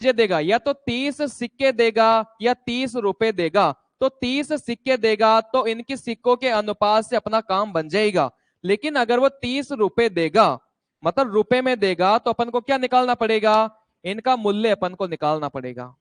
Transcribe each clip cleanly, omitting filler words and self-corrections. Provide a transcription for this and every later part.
मुझे देगा या तो 30 सिक्के देगा या 30 रुपए देगा। तो 30 सिक्के देगा तो इनकी सिक्कों के अनुपात से अपना काम बन जाएगा। लेकिन अगर वो 30 रुपए देगा, मतलब रुपए में देगा, तो अपन को क्या निकालना पड़ेगा, इनका मूल्य अपन को निकालना पड़ेगा।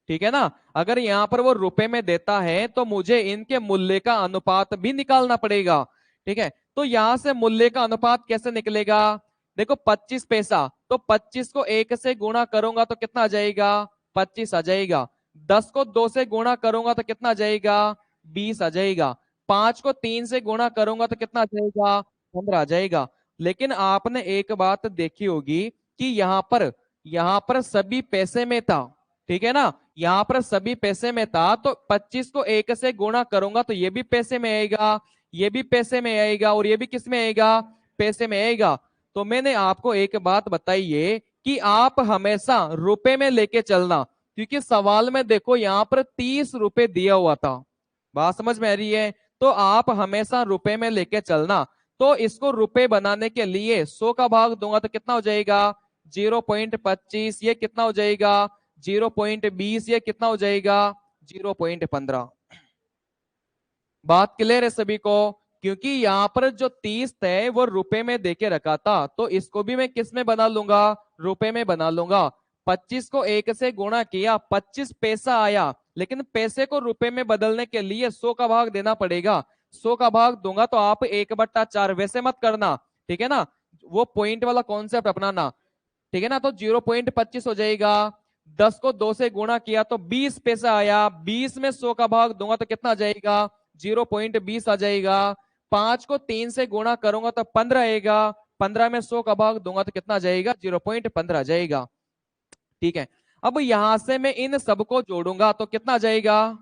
ठीक है ना। अगर यहाँ पर वो रुपए में देता है तो मुझे इनके मूल्य का अनुपात भी निकालना पड़ेगा। ठीक है, तो यहां से मूल्य का अनुपात कैसे निकलेगा, देखो 25 पैसा, तो 25 को 1 से गुणा करूंगा तो कितना आ जाएगा, 25 आ जाएगा। 10 को 2 से गुणा करूंगा तो कितना आ जाएगा, 20 आ जाएगा। 5 को 3 से गुणा करूंगा तो कितना आ जाएगा, 15 आ जाएगा। लेकिन आपने एक बात देखी होगी कि यहाँ पर सभी पैसे में था। ठीक है ना, यहाँ पर सभी पैसे में था, तो 25 को 1 से गुणा करूंगा तो ये भी पैसे में आएगा, ये भी पैसे में आएगा, और ये भी किस में आएगा, पैसे में आएगा। तो मैंने आपको एक बात बताई है कि आप हमेशा रुपए में लेके चलना, क्योंकि सवाल में देखो यहाँ पर 30 रुपए दिया हुआ था। बात समझ में आ रही है, तो आप हमेशा रुपए में लेके चलना। तो इसको रुपए बनाने के लिए 100 का भाग दूंगा तो कितना हो जाएगा, 0.25, ये कितना हो जाएगा, 0.20, ये कितना हो जाएगा, 0.15। बात क्लियर है सभी को, क्योंकि यहाँ पर जो 30 है वो रुपए में देके रखा था, तो इसको भी मैं किस में बना लूंगा, रुपए में बना लूंगा। 25 को 1 से गुणा किया, 25 पैसा आया, लेकिन पैसे को रुपए में बदलने के लिए 100 का भाग देना पड़ेगा। 100 का भाग दूंगा तो आप 1/4, वैसे मत करना, ठीक है ना, वो पॉइंट वाला कॉन्सेप्ट अपनाना। ठीक है ना, तो 0.25 हो जाएगा। 10 को 2 से गुणा किया तो 20 पैसा आया, 20 में 100 का भाग दूंगा तो कितना आ जाएगा, 0.20 आ जाएगा। 5 को 3 से गुणा करूंगा तो 15 आएगा, 15 में 100 का भाग दूंगा तो कितना आ जाएगा, 0.15 आ जाएगा। ठीक है, अब यहां से मैं इन सबको जोड़ूंगा तो कितना आ जाएगा,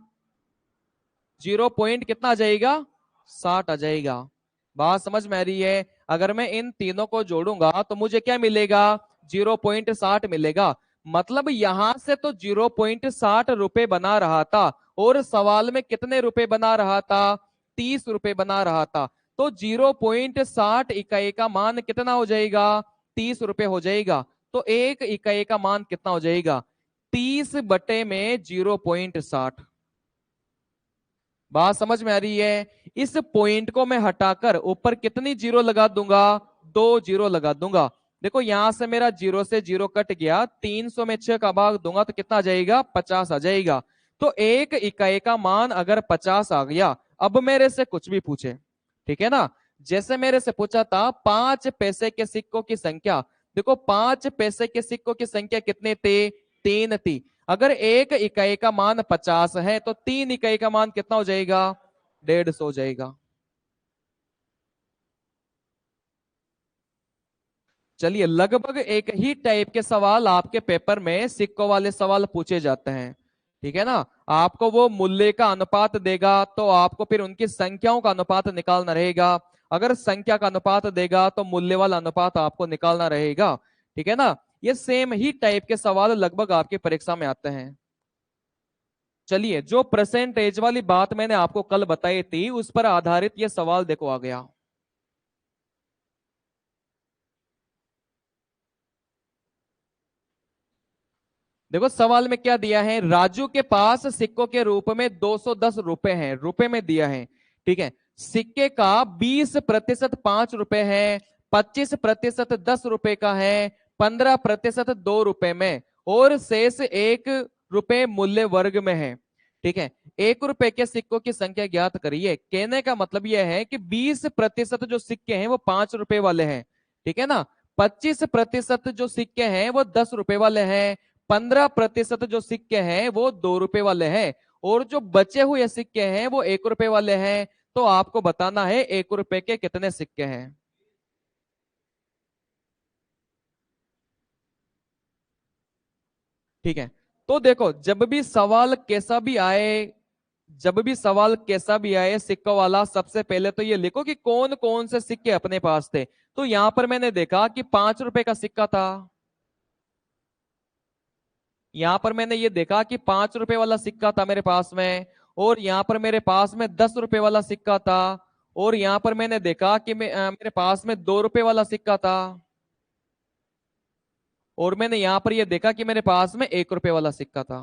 0 पॉइंट कितना आ जाएगा, 60 आ जाएगा। बात समझ में आ रही है। अगर मैं इन तीनों को जोड़ूंगा तो मुझे क्या मिलेगा, 0.60 मिलेगा। मतलब यहां से तो 0.60 रुपए बना रहा था, और सवाल में कितने रुपए बना रहा था, 30 रुपए बना रहा था। तो 0.60 इकाई का मान कितना हो जाएगा, 30 रुपए हो जाएगा। तो एक इकाई का मान कितना हो जाएगा, 30 बटे में 0.60। बात समझ में आ रही है। इस पॉइंट को मैं हटाकर ऊपर कितनी जीरो लगा दूंगा, 2 जीरो लगा दूंगा। देखो यहां से मेरा 0 से 0 कट गया, 300 में 6 का भाग दूंगा तो कितना आ जाएगा, 50 आ जाएगा। तो एक इकाई का मान अगर 50 आ गया, अब मेरे से कुछ भी पूछे, ठीक है ना, जैसे मेरे से पूछा था 5 पैसे के सिक्कों की संख्या। देखो 5 पैसे के सिक्कों की संख्या कितने थे, 3 थी। अगर एक इकाई का मान 50 है तो 3 इकाई का मान कितना हो जाएगा, 150 हो जाएगा। चलिए, लगभग एक ही टाइप के सवाल आपके पेपर में सिक्कों वाले सवाल पूछे जाते हैं। ठीक है ना, आपको वो मूल्य का अनुपात देगा तो आपको फिर उनकी संख्याओं का अनुपात निकालना रहेगा। अगर संख्या का अनुपात देगा तो मूल्य वाला अनुपात आपको निकालना रहेगा। ठीक है ना, ये सेम ही टाइप के सवाल लगभग आपकी परीक्षा में आते हैं। चलिए, जो परसेंटेज वाली बात मैंने आपको कल बताई थी उस पर आधारित ये सवाल देखो आ गया। देखो सवाल में क्या दिया है, राजू के पास सिक्कों के रूप में 210 रुपए हैं, रुपए में दिया है। ठीक है, सिक्के का 20% 5 रुपए है, 25% 10 रुपए का है, 15% 2 रुपए में, और शेष 1 रुपए मूल्य वर्ग में है। ठीक है, 1 रुपए के सिक्कों की संख्या ज्ञात करिए। कहने का मतलब यह है कि 20% जो सिक्के हैं वो 5 रुपए वाले हैं। ठीक है ना, 25% जो सिक्के हैं वो 10 रुपए वाले हैं, 15% जो सिक्के हैं वो 2 रुपए वाले हैं, और जो बचे हुए सिक्के हैं वो 1 रुपए वाले हैं। तो आपको बताना है 1 रुपए के कितने सिक्के हैं। ठीक है, तो देखो जब भी सवाल कैसा भी आए, जब भी सवाल कैसा भी आए सिक्का वाला, सबसे पहले तो ये लिखो कि कौन कौन से सिक्के अपने पास थे। तो यहां पर मैंने देखा कि 5 रुपए का सिक्का था, यहां पर मैंने ये देखा कि 5 रुपए वाला सिक्का था मेरे पास में, और यहां पर मेरे पास में 10 रुपए वाला सिक्का था, और यहां पर मैंने देखा कि मेरे पास में 2 रुपए वाला सिक्का था, और मैंने यहां पर ये देखा कि मेरे पास में 1 रुपए वाला सिक्का था।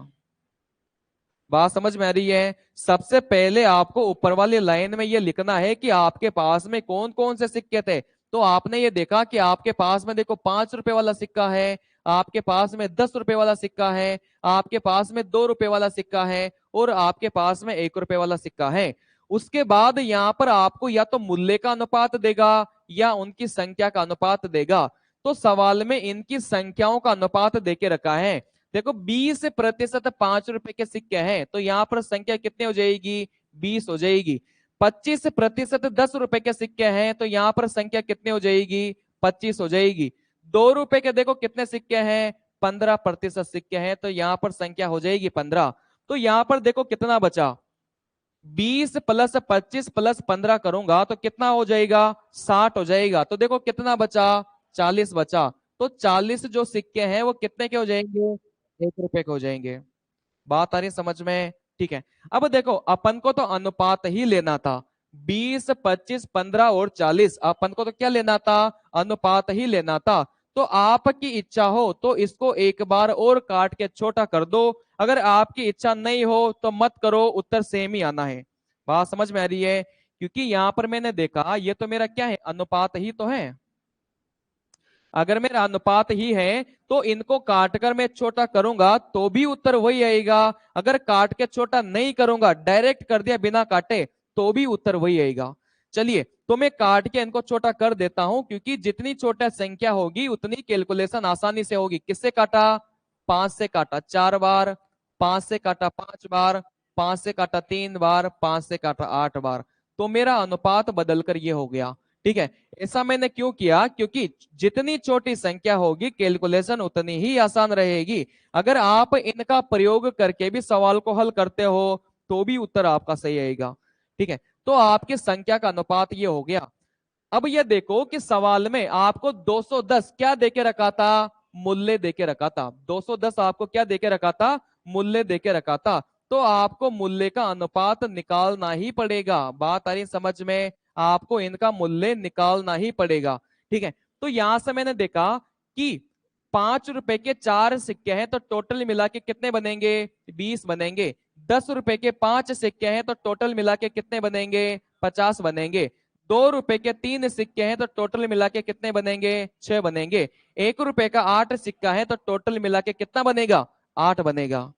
बात समझ में आ रही है? सबसे पहले आपको ऊपर वाली लाइन में ये लिखना है कि आपके पास में कौन कौन से सिक्के थे। तो आपने ये देखा कि आपके पास में देखो 5 रुपए वाला सिक्का है, आपके पास में 10 रुपए वाला सिक्का है, आपके पास में 2 रुपए वाला सिक्का है, और आपके पास में 1 रुपए वाला सिक्का है। उसके बाद यहाँ पर आपको या तो मूल्य का अनुपात देगा या उनकी संख्या का अनुपात देगा। तो सवाल में इनकी संख्याओं का अनुपात देके रखा है। देखो 20% 5 रुपए के सिक्के हैं, तो यहाँ पर संख्या कितनी हो जाएगी? 20 हो जाएगी। 25% 10 रुपए के सिक्के हैं, तो यहाँ पर संख्या कितनी हो जाएगी? 25 हो जाएगी। 2 रुपए के देखो कितने सिक्के हैं? 15% सिक्के हैं, तो यहाँ पर संख्या हो जाएगी 15। तो यहाँ पर देखो कितना बचा? 20 प्लस 25 प्लस 15 करूंगा तो कितना हो जाएगा? 60 हो जाएगा। तो देखो कितना बचा? 40 बचा। तो 40 जो सिक्के हैं वो कितने के हो जाएंगे? 1 रुपए के हो जाएंगे। बात आ रही समझ में? ठीक है। अब देखो अपन को तो अनुपात ही लेना था। 20 25 15 और 40, अपन को तो क्या लेना था? अनुपात ही लेना था। तो आपकी इच्छा हो तो इसको एक बार और काट के छोटा कर दो, अगर आपकी इच्छा नहीं हो तो मत करो, उत्तर सेम ही आना है। बात समझ में आ रही है? क्योंकि यहां पर मैंने देखा ये तो मेरा क्या है? अनुपात ही तो है। अगर मेरा अनुपात ही है तो इनको काटकर मैं छोटा करूंगा तो भी उत्तर वही आएगा। अगर काट के छोटा नहीं करूंगा, डायरेक्ट कर दिया बिना काटे, तो भी उत्तर वही आएगा। चलिए तो मैं काट के इनको छोटा कर देता हूं, क्योंकि जितनी छोटा संख्या होगी उतनी कैलकुलेशन आसानी से होगी। किससे काटा? 5 से काटा 4 बार, 5 से काटा 5 बार, 5 से काटा 3 बार, 5 से काटा 8 बार। तो मेरा अनुपात बदलकर ये हो गया। ठीक है। ऐसा मैंने क्यों किया? क्योंकि जितनी छोटी संख्या होगी कैलकुलेशन उतनी ही आसान रहेगी। अगर आप इनका प्रयोग करके भी सवाल को हल करते हो तो भी उत्तर आपका सही आएगा। ठीक है। तो आपकी संख्या का अनुपात ये हो गया। अब ये देखो कि सवाल में आपको 210 क्या देके रखा था? मूल्य देके रखा था। 210 आपको क्या देके रखा था? मूल्य देके रखा था। तो आपको मूल्य का अनुपात निकालना ही पड़ेगा। बात आ रही समझ में? आपको इनका मूल्य निकालना ही पड़ेगा। ठीक है। तो यहां से मैंने देखा कि 5 रुपए के 4 सिक्के हैं, तो टोटल मिला के कितने बनेंगे? 20 बनेंगे। 10 रुपए के 5 सिक्के हैं, तो टोटल मिला के कितने बनेंगे? 50 बनेंगे। 2 रुपए के 3 सिक्के हैं, तो टोटल मिला के कितने बनेंगे? 6 बनेंगे। 1 रुपए का 8 सिक्का है, तो टोटल मिला के कितना बनेगा? 8 बनेगा।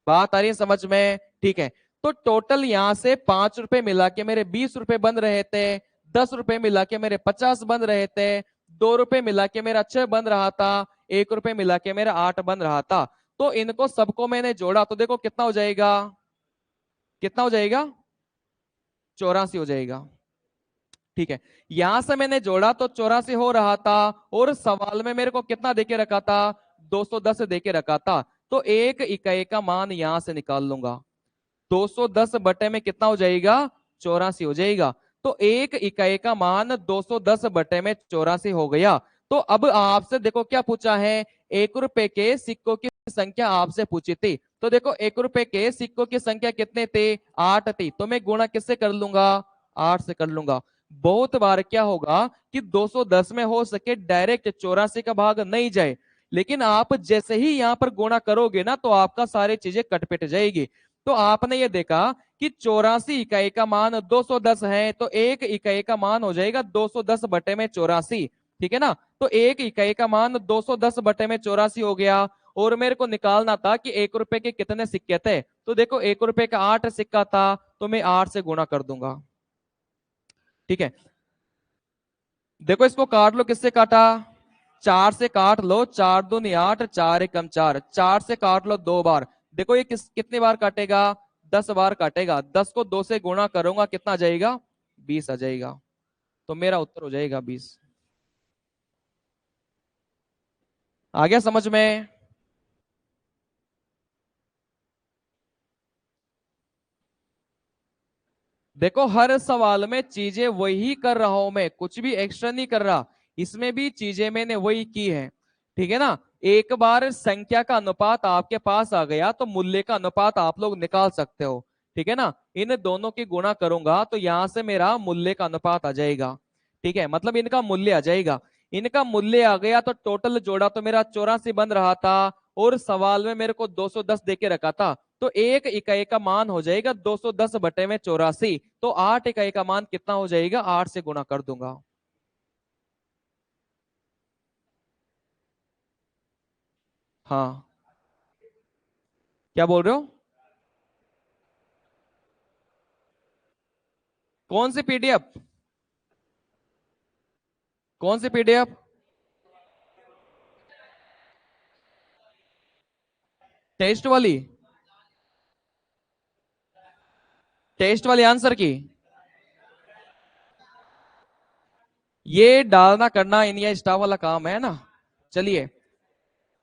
बात आ रही है समझ में? ठीक है। तो टोटल यहां से 5 रुपए मिला के मेरे 20 रुपए बन रहे थे, 10 रुपए मिला के मेरे 50 बन रहे थे, 2 रुपए मिला के मेरा 6 बन रहा था, 1 रुपए मिला के मेरा 8 बन रहा था। तो इनको सबको मैंने जोड़ा तो देखो कितना हो जाएगा? कितना हो जाएगा? 84 हो जाएगा। ठीक है। यहां से मैंने जोड़ा तो 84 हो रहा था, और सवाल में मेरे को कितना देके रखा था? 210 देके रखा था। तो एक इकाई का मान यहां से निकाल लूंगा। 210 बटे में कितना हो जाएगा? 84 हो जाएगा। तो एक इकाई का मान 210 बटे में 84 हो गया। तो अब आपसे देखो क्या पूछा है? 1 रुपए के सिक्कों की संख्या आपसे पूछी थी। तो देखो 1 रुपए के सिक्कों की संख्या कितने थे? 8 थी। तो मैं गुणा किससे कर लूंगा? 8 से कर लूंगा। बहुत बार क्या होगा कि 210 में हो सके डायरेक्ट 84 का भाग नहीं जाए, लेकिन आप जैसे ही यहां पर गुणा करोगे ना तो आपका सारी चीजें कटपिट जाएगी। तो आपने ये देखा कि 84 इकाई का मान 210 है, तो एक इकाई का मान हो जाएगा 210 बटे में 84। ठीक है ना? तो एक इकाई का मान 210 बटे में 84 हो गया। और मेरे को निकालना था कि 1 रुपए के कितने सिक्के थे। तो देखो 1 रुपए का 8 सिक्का था, तो मैं 8 से गुणा कर दूंगा। ठीक है। देखो इसको काट लो। किससे काटा? 4 से काट लो। 4 दूनी 8, 4 एकम 4, 4 से काट लो 2 बार। देखो ये कितनी बार काटेगा? 10 बार काटेगा। 10 को 2 से गुणा करूंगा, कितना आ जाएगा? 20 आ जाएगा। तो मेरा उत्तर हो जाएगा 20। आ गया समझ में? देखो हर सवाल में चीजें वही कर रहा हूं मैं, कुछ भी एक्स्ट्रा नहीं कर रहा। इसमें भी चीजें मैंने वही की है। ठीक है ना? एक बार संख्या का अनुपात आपके पास आ गया तो मूल्य का अनुपात आप लोग निकाल सकते हो। ठीक है ना? इन दोनों की गुणा करूंगा तो यहां से मेरा मूल्य का अनुपात आ जाएगा। ठीक है, मतलब इनका मूल्य आ जाएगा। इनका मूल्य आ गया तो टोटल जोड़ा तो मेरा 84 बन रहा था, और सवाल में मेरे को 210 देके रखा था, तो एक इकाई का मान हो जाएगा 210 बटे में 84। तो 8 इकाई का मान कितना हो जाएगा, 8 से गुणा कर दूंगा। हाँ, क्या बोल रहे हो? कौन सी पीडीएफ? कौन सी पीडीएफ? टेस्ट वाली? टेस्ट वाली आंसर की? ये डालना करना इंडिया स्टाफ वाला काम है ना। चलिए,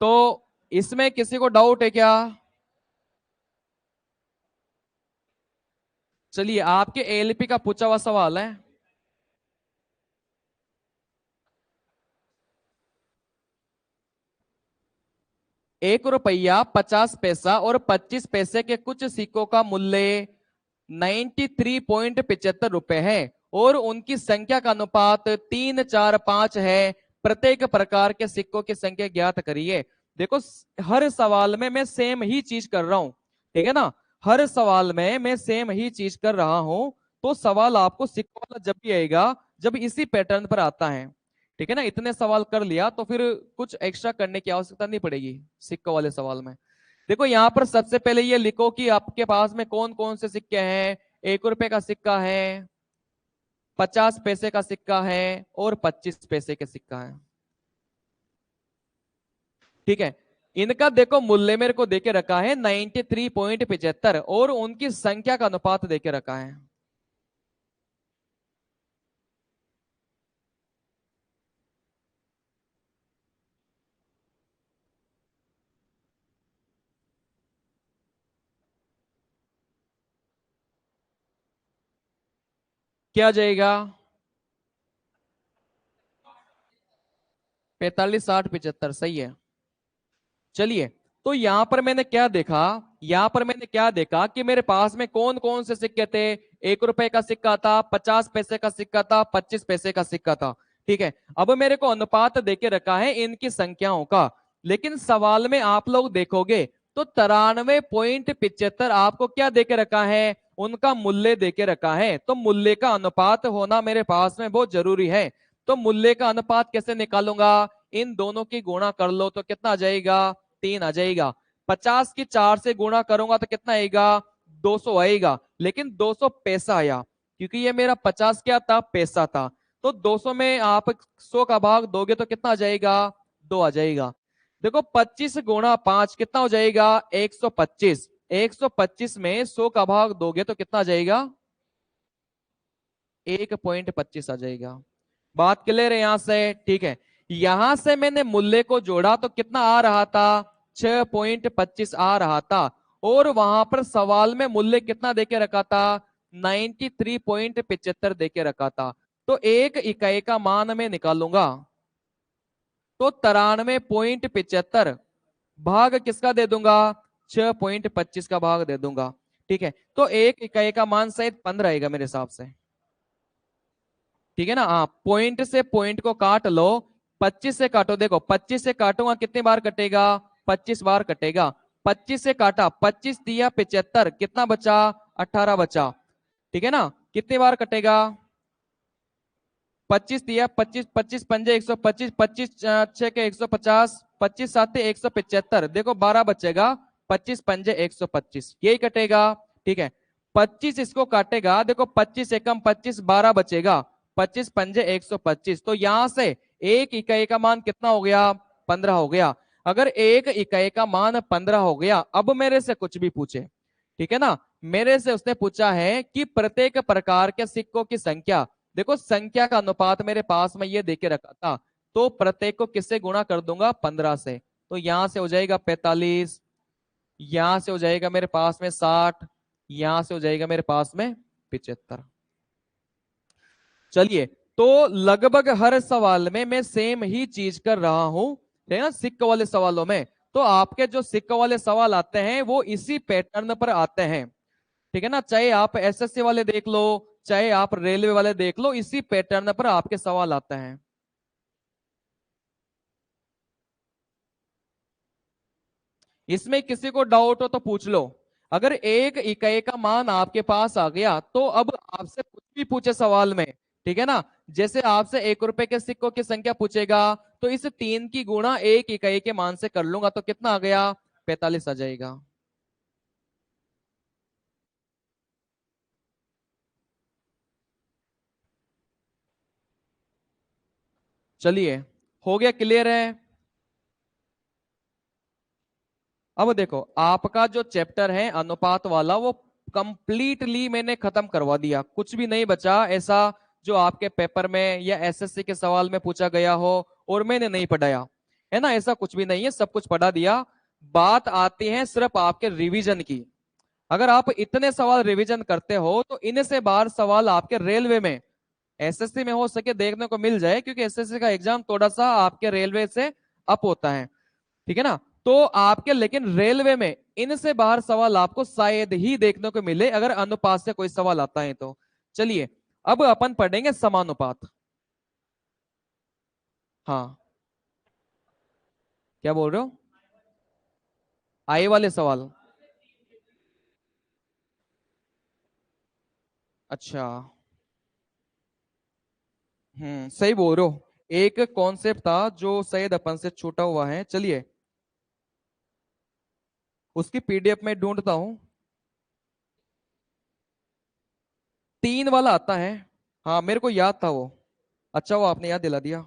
तो इसमें किसी को डाउट है क्या? चलिए, आपके एलपी का पूछा हुआ सवाल है। 1 रुपया 50 पैसा और 25 पैसे के कुछ सिक्कों का मूल्य 93.75 रुपए है, और उनकी संख्या का अनुपात 3, 4, 5 है। प्रत्येक प्रकार के सिक्कों की संख्या ज्ञात करिए। देखो, हर सवाल में मैं सेम ही चीज कर रहा हूं, ठीक है ना। हर सवाल में मैं सेम ही चीज कर रहा हूं। तो सवाल आपको सिक्कों वाला जब भी आएगा, जब इसी पैटर्न पर आता है, ठीक है ना। इतने सवाल कर लिया तो फिर कुछ एक्स्ट्रा करने की आवश्यकता नहीं पड़ेगी सिक्कों वाले सवाल में। देखो, यहाँ पर सबसे पहले ये लिखो कि आपके पास में कौन कौन से सिक्के हैं। 1 रुपए का सिक्का है, 50 पैसे का सिक्का है, और 25 पैसे का सिक्का है, ठीक है। इनका देखो मूल्य मेरे को देके रखा है 93.75, और उनकी संख्या का अनुपात देके रखा है। क्या आ जाएगा? 45, 60, 75, सही है। चलिए, तो यहां पर मैंने क्या देखा, यहां पर मैंने क्या देखा कि मेरे पास में कौन कौन से सिक्के थे। 1 रुपए का सिक्का था, 50 पैसे का सिक्का था, 25 पैसे का सिक्का था, ठीक है। अब मेरे को अनुपात देके रखा है इनकी संख्याओं का। लेकिन सवाल में आप लोग देखोगे तो 93.75 आपको क्या देके रखा है, उनका मूल्य देके रखा है। तो मूल्य का अनुपात होना मेरे पास में बहुत जरूरी है। तो मूल्य का अनुपात कैसे निकालूंगा? इन दोनों की गुणा कर लो तो कितना आ जाएगा, 3 आ जाएगा। 50 की 4 से गुणा करूंगा तो कितना आएगा, 200 आएगा। लेकिन 200 पैसा आया, क्योंकि ये मेरा 50 क्या था, पैसा था। तो 200 में आप 100 का भाग दोगे तो कितना आ जाएगा, 2 आ जाएगा। देखो, 25 गुणा 5 कितना हो जाएगा, 125। 125 में 100 का भाग दोगे तो कितना आ जाएगा, 1.25 आ जाएगा। बात क्लियर है यहां से? ठीक है। यहां से मैंने मूल्य को जोड़ा तो कितना आ रहा था, 6.25 आ रहा था। और वहां पर सवाल में मूल्य कितना देके रखा था, 93.75 देके रखा था। तो एक इकाई का मान मैं निकालूंगा, तो 93.75 भाग किसका दे दूंगा, 6.25 का भाग दे दूंगा, ठीक है। तो एक इकाई का मान शायद 15 आएगा मेरे हिसाब से, ठीक है ना। हाँ, पॉइंट से पॉइंट को काट लो। 25 से काटो, देखो 25 से काटूंगा कितनी बार कटेगा, 25 बार कटेगा। 25 से काटा, 25 दिया 75, कितना बचा, 18 बचा, ठीक है ना। कितनी बार कटेगा, 25 दिया 25, 25 पंजे 125, 25 छह के 150, 25 साते 175, देखो 12 बचेगा। 25 पंजे 125, यही कटेगा, ठीक है। 25 इसको काटेगा, देखो 25 एकम 25, 12 बचेगा। 25 पंजे 125, तो यहां से एक इकाई का मान कितना हो गया, 15 हो गया। अगर एक इकाई का मान 15 हो गया, अब मेरे से कुछ भी पूछे, ठीक है ना। मेरे से उसने पूछा है कि प्रत्येक प्रकार के सिक्कों की संख्या। देखो, संख्या का अनुपात मेरे पास में ये देके रखा था, तो प्रत्येक को किससे गुणा कर दूंगा, 15 से। तो यहां से हो जाएगा 45, यहां से हो जाएगा मेरे पास में 60, यहां से हो जाएगा मेरे पास में 75। चलिए, तो लगभग हर सवाल में मैं सेम ही चीज कर रहा हूं, है ना। सिक्के वाले सवालों में तो आपके जो सिक्के वाले सवाल आते हैं वो इसी पैटर्न पर आते हैं, ठीक है ना। चाहे आप एसएससी वाले देख लो, चाहे आप रेलवे वाले देख लो, इसी पैटर्न पर आपके सवाल आते हैं। इसमें किसी को डाउट हो तो पूछ लो। अगर एक इकाई का मान आपके पास आ गया तो अब आपसे कुछ भी पूछे सवाल में, ठीक है ना, जैसे आपसे 1 रुपए के सिक्कों की संख्या पूछेगा तो इस 3 की गुणा 1 इकाई के मान से कर लूंगा तो कितना आ गया, 45 आ जाएगा। चलिए, हो गया, क्लियर है। अब देखो आपका जो चैप्टर है अनुपात वाला वो कंप्लीटली मैंने खत्म करवा दिया, कुछ भी नहीं बचा ऐसा जो आपके पेपर में या एसएससी के सवाल में पूछा गया हो और मैंने नहीं पढ़ाया, है ना, ऐसा कुछ भी नहीं है, सब कुछ पढ़ा दिया। बात आती है सिर्फ आपके रिवीजन की। अगर आप इतने सवाल रिवीजन करते हो तो इनसे बाहर सवाल आपके रेलवे में, एसएससी में हो सके देखने को मिल जाए, क्योंकि एसएससी का एग्जाम थोड़ा सा आपके रेलवे से अप होता है, ठीक है ना। तो आपके लेकिन रेलवे में इनसे बाहर सवाल आपको शायद ही देखने को मिले अगर अनुपात से कोई सवाल आता है तो। चलिए, अब अपन पढ़ेंगे समानुपात। हाँ, क्या बोल रहे हो, आए वाले सवाल। अच्छा, सही बोल रहे हो। एक कॉन्सेप्ट था जो शायद अपन से छूटा हुआ है, चलिए उसकी पीडीएफ में ढूंढता हूं। 3 वाला आता है। हाँ मेरे को याद था वो। अच्छा वो आपने याद दिला दिया।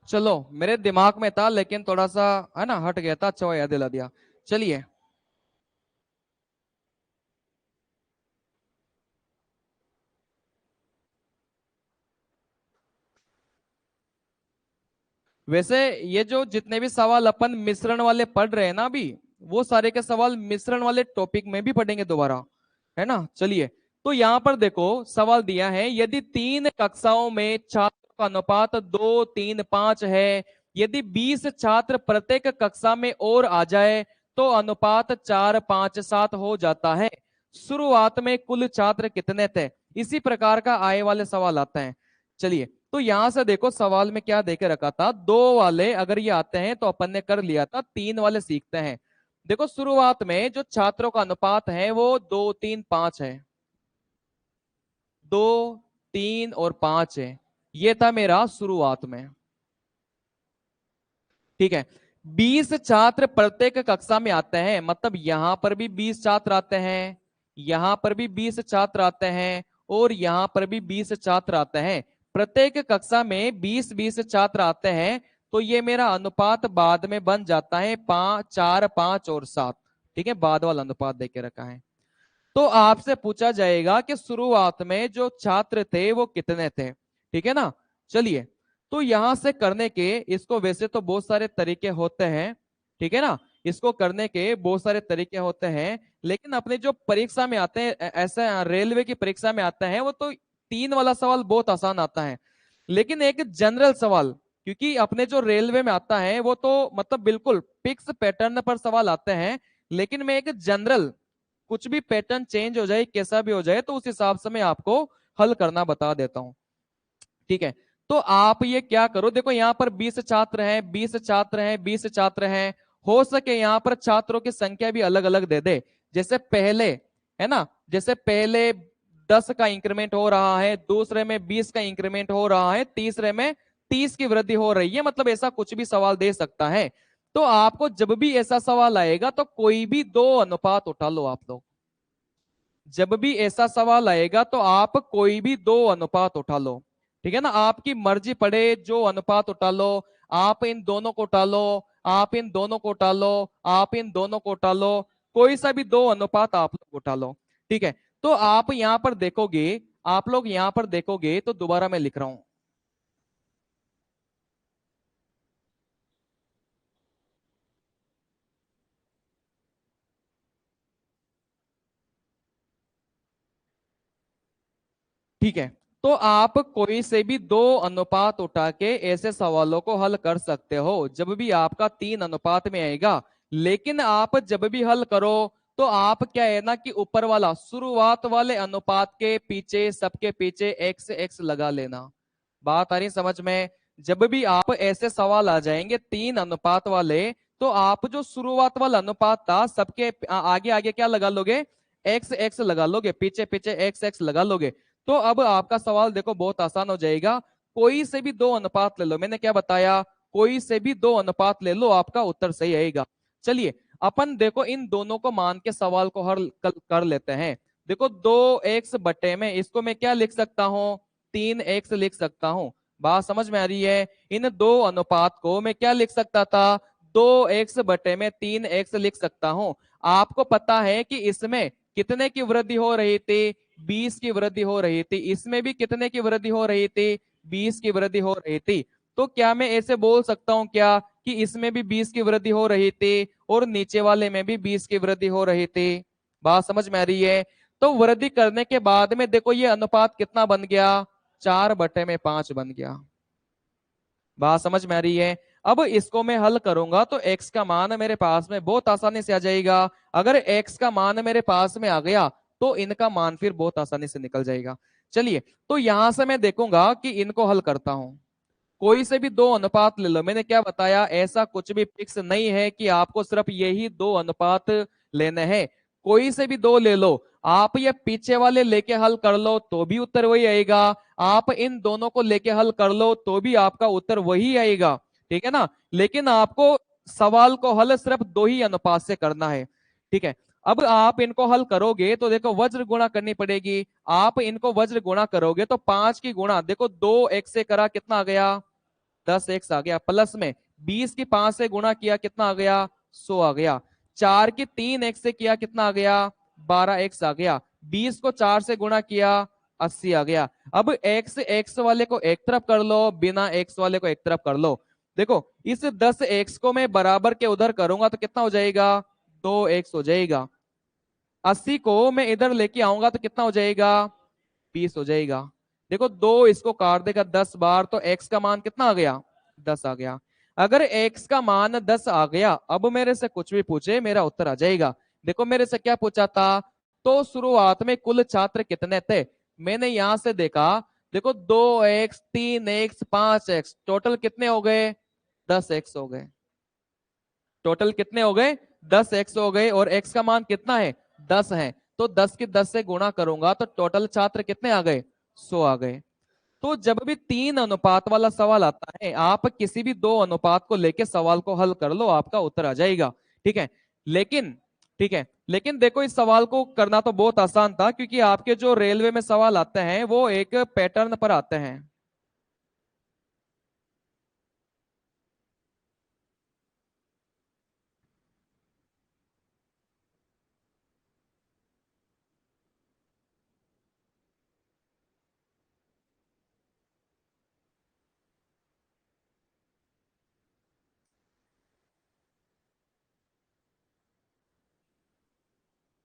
चलो मेरे दिमाग में था लेकिन थोड़ा सा है ना हट गया था, अच्छा वो याद दिला दिया। चलिए, वैसे ये जो जितने भी सवाल अपन मिश्रण वाले पढ़ रहे हैं ना अभी, वो सारे के सवाल मिश्रण वाले टॉपिक में भी पढ़ेंगे दोबारा, है ना। चलिए, तो यहाँ पर देखो सवाल दिया है, यदि 3 कक्षाओं में छात्रों का अनुपात 2 3 5 है, यदि 20 छात्र प्रत्येक कक्षा में और आ जाए तो अनुपात 4 5 7 हो जाता है। शुरुआत में कुल छात्र कितने थे, इसी प्रकार का आए वाले सवाल आता है। चलिए, तो यहां से देखो सवाल में क्या देके रखा था, 2 वाले अगर ये आते हैं तो अपन ने कर लिया था, 3 वाले सीखते हैं। देखो शुरुआत में जो छात्रों का अनुपात है वो 2 3 5 है, 2 3 और 5 है, ये था मेरा शुरुआत में, ठीक है। 20 छात्र प्रत्येक कक्षा में आते हैं, मतलब यहां पर भी 20 छात्र आते हैं, यहां पर भी 20 छात्र आते हैं और यहां पर भी 20 छात्र आते हैं। प्रत्येक कक्षा में 20 20 छात्र आते हैं, तो ये मेरा अनुपात बाद में बन जाता है 5 4 5 और 7, ठीक है, बाद वाला अनुपात देके रखा है। तो आपसे पूछा जाएगा कि शुरुआत में जो छात्र थे वो कितने थे, ठीक है ना। चलिए, तो यहां से करने के, इसको वैसे तो बहुत सारे तरीके होते हैं, ठीक है ना, इसको करने के बहुत सारे तरीके होते हैं, लेकिन अपने जो परीक्षा में आते हैं, ऐसे रेलवे की परीक्षा में आते हैं, वो तो 3 वाला सवाल बहुत आसान आता है। लेकिन एक जनरल सवाल, क्योंकि अपने जो रेलवे में आता है वो तो मतलब बिल्कुल फिक्स पैटर्न पर सवाल आते हैं, लेकिन मैं एक जनरल, कुछ भी पैटर्न चेंज हो जाए, कैसा भी हो जाए, तो उस हिसाब से मैं आपको हल करना बता देता हूं। ठीक है, तो आप ये क्या करो, देखो यहाँ पर 20 छात्र हैं, 20 छात्र हैं, 20 छात्र हैं, हो सके यहाँ पर छात्रों की संख्या भी अलग अलग दे दे। जैसे पहले, है ना, जैसे पहले 10 का इंक्रीमेंट हो रहा है, दूसरे में 20 का इंक्रीमेंट हो रहा है, तीसरे में 30 की वृद्धि हो रही है, मतलब ऐसा कुछ भी सवाल दे सकता है। तो आपको जब भी ऐसा सवाल आएगा तो कोई भी दो अनुपात उठा लो आप लोग। जब भी ऐसा सवाल आएगा तो आप कोई भी दो अनुपात उठा लो, ठीक है ना, आपकी मर्जी पड़े जो अनुपात उठा लो। आप इन दोनों को उठा लो, आप इन दोनों को उठा लो, आप इन दोनों को उठा लो, कोई सा भी दो अनुपात आप लोग उठा लो। ठीक है, तो आप यहां पर देखोगे, आप लोग यहां पर देखोगे तो दोबारा मैं लिख रहा हूं। ठीक है, तो आप कोई से भी दो अनुपात उठा के ऐसे सवालों को हल कर सकते हो जब भी आपका 3 अनुपात में आएगा। लेकिन आप जब भी हल करो तो आप क्या है ना कि ऊपर वाला शुरुआत वाले अनुपात के पीछे, सबके पीछे एक्स एक्स लगा लेना। बात आ रही समझ में। जब भी आप ऐसे सवाल आ जाएंगे 3 अनुपात वाले, तो आप जो शुरुआत वाला अनुपात था सबके आगे आगे क्या लगा लोगे, एक्स एक्स लगा लोगे, पीछे पीछे एक्स एक्स लगा लोगे। तो अब आपका सवाल देखो बहुत आसान हो जाएगा। कोई से भी दो अनुपात ले लो, मैंने क्या बताया, कोई से भी दो अनुपात ले लो, आपका उत्तर सही आएगा। चलिए, अपन देखो इन दोनों को मान के सवाल को हल कर लेते हैं। देखो 2x बटे में इसको मैं क्या लिख सकता हूं, 3x लिख सकता हूं। बात समझ में आ रही है। इन दो अनुपात को मैं क्या लिख सकता था, 2x बटे में 3x लिख सकता हूं। आपको पता है कि इसमें कितने की वृद्धि हो रही थी, 20 की वृद्धि हो रही थी, इसमें भी कितने की वृद्धि हो रही थी, 20 की वृद्धि हो रही थी। तो क्या मैं ऐसे बोल सकता हूं क्या कि इसमें भी 20 की वृद्धि हो रही थी और नीचे वाले में भी 20 की वृद्धि हो रही थी। बात समझ में आ रही है। तो वृद्धि करने के बाद में देखो ये अनुपात कितना बन गया, 4/5 बन गया। बात समझ में आ रही है। अब इसको मैं हल करूंगा तो x का मान मेरे पास में बहुत आसानी से आ जाएगा। अगर x का मान मेरे पास में आ गया तो इनका मान फिर बहुत आसानी से निकल जाएगा। चलिए, तो यहां से मैं देखूंगा कि इनको हल करता हूं। कोई से भी दो अनुपात ले लो, मैंने क्या बताया, ऐसा कुछ भी फिक्स नहीं है कि आपको सिर्फ यही दो अनुपात लेने हैं। कोई से भी दो ले लो, आप ये पीछे वाले लेके हल कर लो तो भी उत्तर वही आएगा, आप इन दोनों को लेके हल कर लो तो भी आपका उत्तर वही आएगा। ठीक है ना। लेकिन आपको सवाल को हल सिर्फ दो ही अनुपात से करना है। ठीक है, अब आप इनको हल करोगे तो देखो वज्र गुणा करनी पड़ेगी। आप इनको वज्र गुणा करोगे तो 5 की गुणा, देखो 2x से करा कितना आ गया, 10x आ गया, प्लस में 20 की 5 से गुणा किया कितना आ गया, 100 आ गया। 4 की 3x से किया कितना आ गया, 12x आ गया। 20 को 4 से गुणा किया, 80 आ गया। अब x x वाले को एक तरफ कर लो, बिना x वाले को एक तरफ कर लो। देखो इस 10x को मैं बराबर के उधर करूंगा तो कितना हो जाएगा, 2x हो जाएगा। 80 को मैं इधर लेके आऊंगा तो कितना हो जाएगा, 20 हो जाएगा। देखो दो इसको काट देगा 10 बार तो x का मान कितना आ गया, 10 आ गया। अगर x का मान 10 आ गया, अब मेरे से कुछ भी पूछे मेरा उत्तर आ जाएगा। देखो मेरे से क्या पूछा था, तो शुरुआत में कुल छात्र कितने थे, मैंने यहां से देखा, देखो 2x 3x 5x टोटल कितने हो गए, 10x हो गए। टोटल कितने हो गए, 10x हो गए, और x का मान कितना है, 10 है। तो 10 की 10 से गुणा करूंगा तो टोटल छात्र कितने आ गए, 100 आ गए। तो जब भी 3 अनुपात वाला सवाल आता है, आप किसी भी दो अनुपात को लेके सवाल को हल कर लो, आपका उत्तर आ जाएगा। ठीक है, लेकिन ठीक है, लेकिन देखो इस सवाल को करना तो बहुत आसान था, क्योंकि आपके जो रेलवे में सवाल आते हैं वो एक पैटर्न पर आते हैं।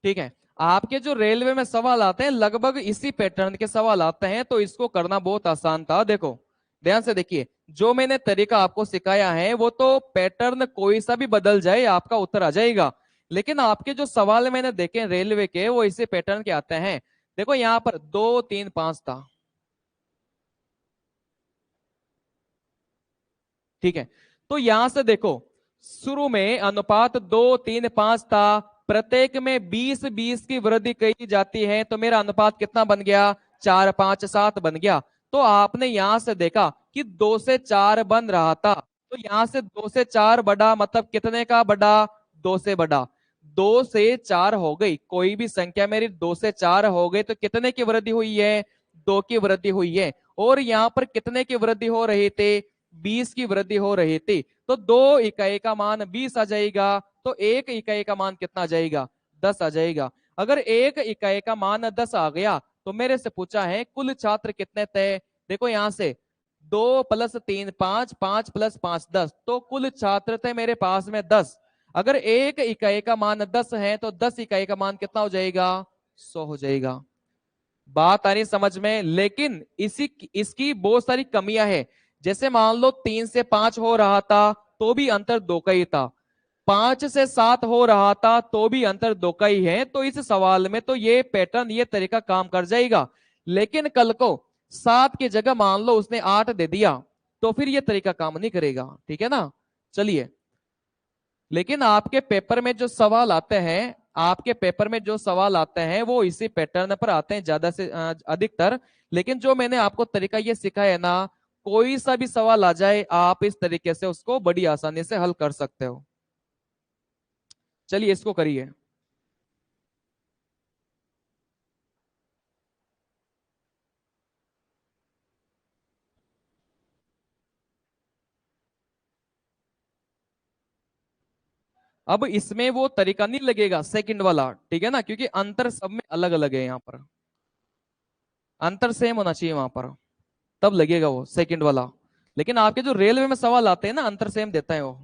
ठीक है। आपके जो रेलवे में सवाल आते हैं लगभग इसी पैटर्न के सवाल आते हैं, तो इसको करना बहुत आसान था। देखो ध्यान से देखिए, जो मैंने तरीका आपको सिखाया है वो तो पैटर्न कोई सा भी बदल जाए आपका उत्तर आ जाएगा, लेकिन आपके जो सवाल मैंने देखे रेलवे के वो इसी पैटर्न के आते हैं। देखो यहाँ पर 2 3 5 था, ठीक है। तो यहां से देखो शुरू में अनुपात 2 3 5 था, प्रत्येक में 20 20 की वृद्धि की जाती है, तो मेरा अनुपात कितना बन गया, 4 5 7 बन गया। तो आपने यहां से देखा कि 2 से 4 बन रहा था, तो यहां से 2 से 4 बढ़ा, मतलब कितने का बढ़ा, 2 से बढ़ा। 2 से 4 हो गई, कोई भी संख्या मेरी 2 से 4 हो गई तो कितने की वृद्धि हुई है, 2 की वृद्धि हुई है। और यहाँ पर कितने की वृद्धि हो रही थी, 20 की वृद्धि हो रही थी, तो 2 इकाई का मान 20 आ जाएगा, तो 1 इकाई का मान कितना आ जाएगा, 10 आ जाएगा। अगर 1 इकाई का मान 10 आ गया तो मेरे से पूछा है कुल छात्र कितने थे। देखो यहां से 2 + 3 5, 5 + 5 10, तो कुल छात्र थे मेरे पास में 10। अगर 1 इकाई का मान 10 है तो 10 इकाई का मान कितना हो जाएगा, 100 हो जाएगा। बात आ रही समझ में, लेकिन इसी इसकी बहुत सारी कमियां है। जैसे मान लो 3 से 5 हो रहा था तो भी अंतर 2 का ही था, 5 से 7 हो रहा था तो भी अंतर 2 का ही है, तो इस सवाल में तो ये पैटर्न ये तरीका काम कर जाएगा। लेकिन कल को 7 की जगह मान लो उसने 8 दे दिया तो फिर ये तरीका काम नहीं करेगा, ठीक है ना। चलिए, लेकिन आपके पेपर में जो सवाल आते हैं, आपके पेपर में जो सवाल आते हैं वो इसी पैटर्न पर आते हैं ज्यादा से अधिकतर। लेकिन जो मैंने आपको तरीका ये सिखाया है ना, कोई सा भी सवाल आ जाए आप इस तरीके से उसको बड़ी आसानी से हल कर सकते हो। चलिए इसको करिए। अब इसमें वो तरीका नहीं लगेगा सेकंड वाला, ठीक है ना, क्योंकि अंतर सब में अलग अलग है। यहाँ पर अंतर सेम होना चाहिए वहां पर, तब लगेगा वो सेकंड वाला। लेकिन आपके जो रेलवे में सवाल आते हैं ना अंतर सेम देता है वो।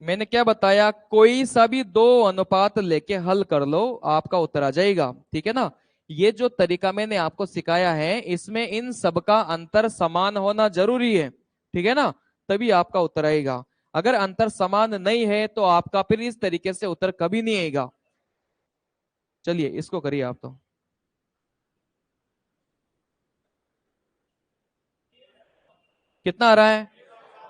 मैंने क्या बताया, कोई सा भी दो अनुपात लेके हल कर लो आपका उत्तर आ जाएगा, ठीक है ना। ये जो तरीका मैंने आपको सिखाया है इसमें इन सबका अंतर समान होना जरूरी है, ठीक है ना, तभी आपका उत्तर आएगा। अगर अंतर समान नहीं है तो आपका फिर इस तरीके से उत्तर कभी नहीं आएगा। चलिए इसको करिए आप तो। कितना आ रहा है,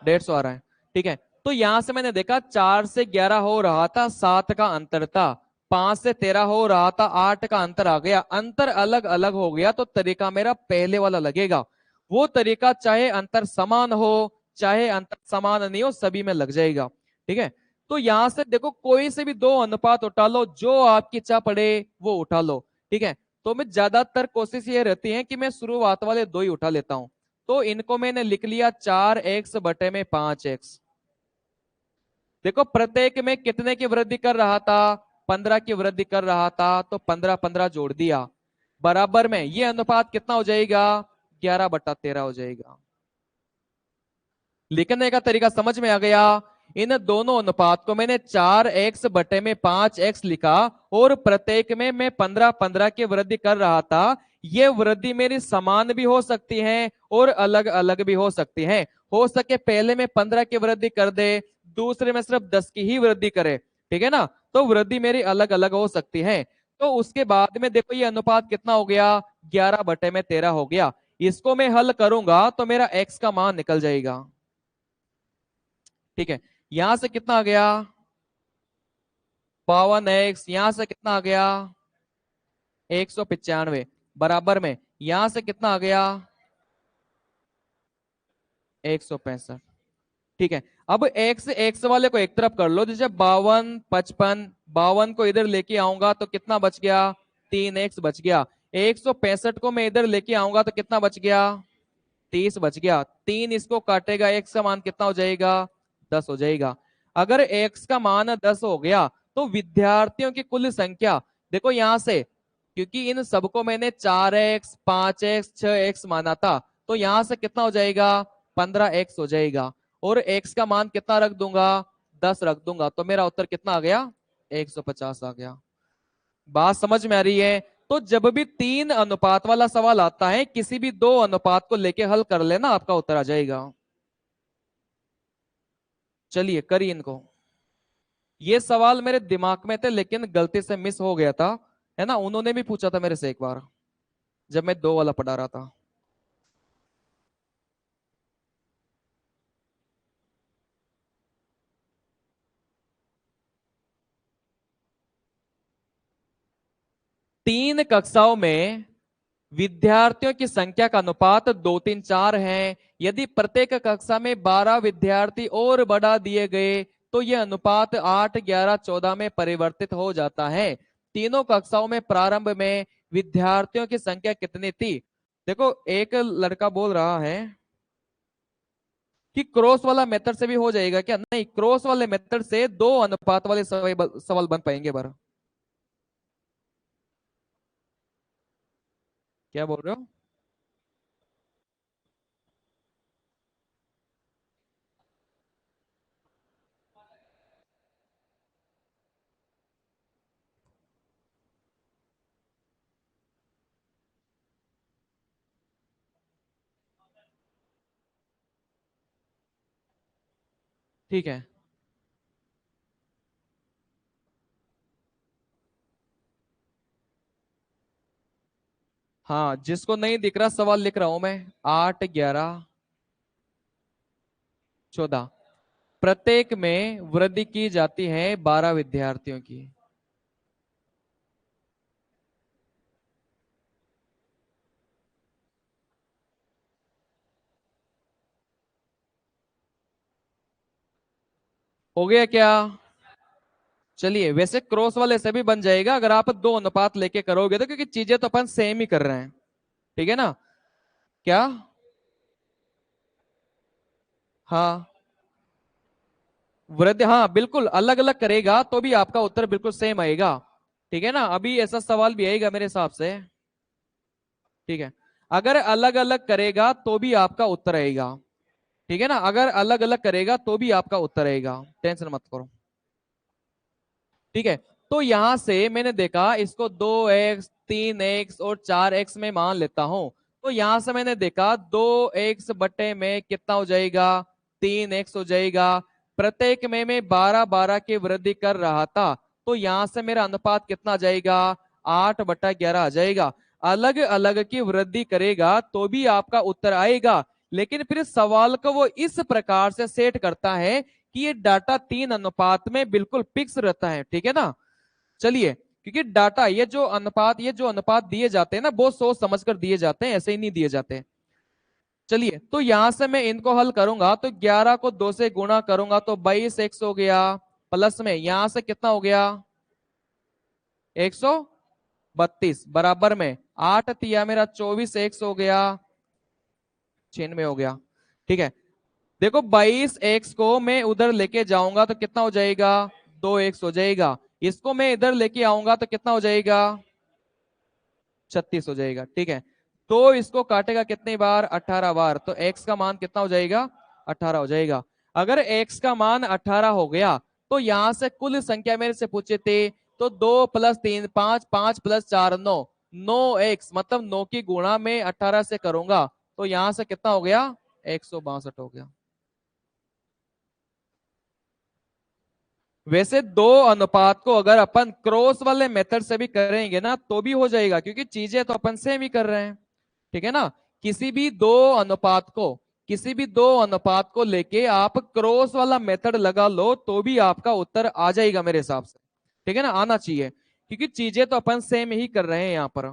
150 आ रहा है, ठीक है। तो यहां से मैंने देखा 4 से 11 हो रहा था, 7 का अंतर था, 5 से 13 हो रहा था, 8 का अंतर आ गया, अंतर अलग अलग हो गया, तो तरीका मेरा पहले वाला लगेगा। वो तरीका चाहे अंतर समान हो चाहे अंतर समान नहीं हो सभी में लग जाएगा, ठीक है। तो यहां से देखो कोई से भी दो अनुपात उठा लो, जो आपकी इच्छा पड़े वो उठा लो, ठीक है। तो मैं ज्यादातर कोशिश ये रहती है कि मैं शुरुआत वाले दो ही उठा लेता हूं। तो इनको मैंने लिख लिया 4x/5x। देखो प्रत्येक में कितने की वृद्धि कर रहा था, 15 की वृद्धि कर रहा था, तो 15 15 जोड़ दिया, बराबर में ये अनुपात कितना हो जाएगा, 11/13 हो जाएगा। लिखने का तरीका समझ में आ गया। इन दोनों अनुपात को मैंने 4x/5x लिखा, और प्रत्येक में मैं 15 15 की वृद्धि कर रहा था। ये वृद्धि मेरी समान भी हो सकती है और अलग अलग भी हो सकती है। हो सके पहले में 15 की वृद्धि कर दे, दूसरे में सिर्फ 10 की ही वृद्धि करे, ठीक है ना, तो वृद्धि मेरी अलग अलग हो सकती है। तो उसके बाद में देखो ये अनुपात कितना हो गया, 11/13 हो गया। इसको मैं हल करूंगा तो मेरा x का मान निकल जाएगा, ठीक है। यहां से कितना आ गया, 52x, यहां से कितना आ गया, 195, बराबर में यहां से कितना आ गया, 165। ठीक है, अब एक्स एक्स वाले को एक तरफ कर लो, जैसे 52 55, 52 को इधर लेके आऊंगा तो कितना बच गया, 3x बच गया। 165 को मैं इधर लेके आऊंगा तो कितना बच गया, 30 बच गया। 3 इसको काटेगा, x का मान कितना हो जाएगा, 10 हो जाएगा। अगर x का मान 10 हो गया तो विद्यार्थियों की कुल संख्या, देखो यहां से, क्योंकि इन सबको मैंने 4x 5x 6x माना था, तो यहां से कितना हो जाएगा, 15x हो जाएगा। और x का मान कितना रख दूंगा, 10 रख दूंगा, तो मेरा उत्तर कितना आ गया, 150 आ गया। बात समझ में आ रही है? तो जब भी 3 अनुपात वाला सवाल आता है, किसी भी 2 अनुपात को लेके हल कर लेना, आपका उत्तर आ जाएगा। चलिए करिए इनको। ये सवाल मेरे दिमाग में थे लेकिन गलती से मिस हो गया था, है ना, उन्होंने भी पूछा था मेरे से एक बार जब मैं 2 वाला पढ़ा रहा था। तीन कक्षाओं में विद्यार्थियों की संख्या का अनुपात 2 3 4 है। यदि प्रत्येक कक्षा में 12 विद्यार्थी और बढ़ा दिए गए तो यह अनुपात 8 11 14 में परिवर्तित हो जाता है। तीनों कक्षाओं में प्रारंभ में विद्यार्थियों की संख्या कितनी थी? देखो एक लड़का बोल रहा है कि क्रॉस वाला मेथड से भी हो जाएगा क्या? नहीं, क्रॉस वाले मेथड से 2 अनुपात वाले सवाल बन पाएंगे बार। क्या बोल रहे हो? ठीक है। हाँ, जिसको नहीं दिख रहा सवाल लिख रहा हूं मैं। 8 11 14, प्रत्येक में वृद्धि की जाती है 12 विद्यार्थियों की। हो गया क्या? चलिए, वैसे क्रॉस वाले से भी बन जाएगा अगर आप 2 अनुपात लेके करोगे तो, क्योंकि चीजें तो अपन सेम ही कर रहे हैं। ठीक है ना? क्या? हाँ, वृद्धि, हाँ बिल्कुल, अलग अलग करेगा तो भी आपका उत्तर बिल्कुल सेम आएगा। ठीक है ना? अभी ऐसा सवाल भी आएगा मेरे हिसाब से। ठीक है, अगर अलग अलग करेगा तो भी आपका उत्तर आएगा। ठीक है ना? अगर अलग अलग करेगा तो भी आपका उत्तर आएगा, टेंशन मत करो। ठीक है, तो यहां से मैंने देखा इसको 2x 3x और 4x में मान लेता हूं। तो यहां से मैंने देखा 2x बटे में कितना हो जाएगा, 3x हो जाएगा। प्रत्येक में मैं 12 12 की वृद्धि कर रहा था, तो यहां से मेरा अनुपात कितना आ जाएगा, 8/11 आ जाएगा। अलग अलग की वृद्धि करेगा तो भी आपका उत्तर आएगा, लेकिन फिर सवाल को वो इस प्रकार से सेट करता है कि ये डाटा 3 अनुपात में बिल्कुल फिक्स रहता है। ठीक है ना? चलिए, क्योंकि डाटा ये जो अनुपात दिए जाते हैं ना, बहुत सोच समझ कर दिए जाते हैं, ऐसे ही नहीं दिए जाते। चलिए, तो यहां से मैं इनको हल करूंगा तो 11 को 2 से गुणा करूंगा तो 22x हो गया, प्लस में यहां से कितना हो गया, 132, बराबर में 8 तिया मेरा 24x हो गया, 96 हो गया। ठीक है, देखो 22x को मैं उधर लेके जाऊंगा तो कितना हो जाएगा, 2x हो जाएगा। इसको मैं इधर लेके आऊंगा तो कितना हो जाएगा, 36 हो जाएगा। ठीक है, तो इसको काटेगा कितनी बार, 18 बार, तो x का मान कितना हो जाएगा, 18 हो जाएगा। अगर x का मान 18 हो गया तो यहां से कुल संख्या मेरे से पूछे थे, तो 2 + 3 5, 5 + 4 9, 9x मतलब 9 की गुणा में 18 से करूंगा तो यहां से कितना हो गया, 162 हो गया। वैसे 2 अनुपात को अगर अपन क्रॉस वाले मेथड से भी करेंगे ना तो भी हो जाएगा, क्योंकि चीजें तो अपन सेम ही कर रहे हैं। ठीक है ना? किसी भी दो अनुपात को किसी भी 2 अनुपात को लेके आप क्रॉस वाला मेथड लगा लो तो भी आपका उत्तर आ जाएगा मेरे हिसाब से। ठीक है ना? आना चाहिए, क्योंकि चीजें तो अपन सेम ही कर रहे हैं यहाँ पर।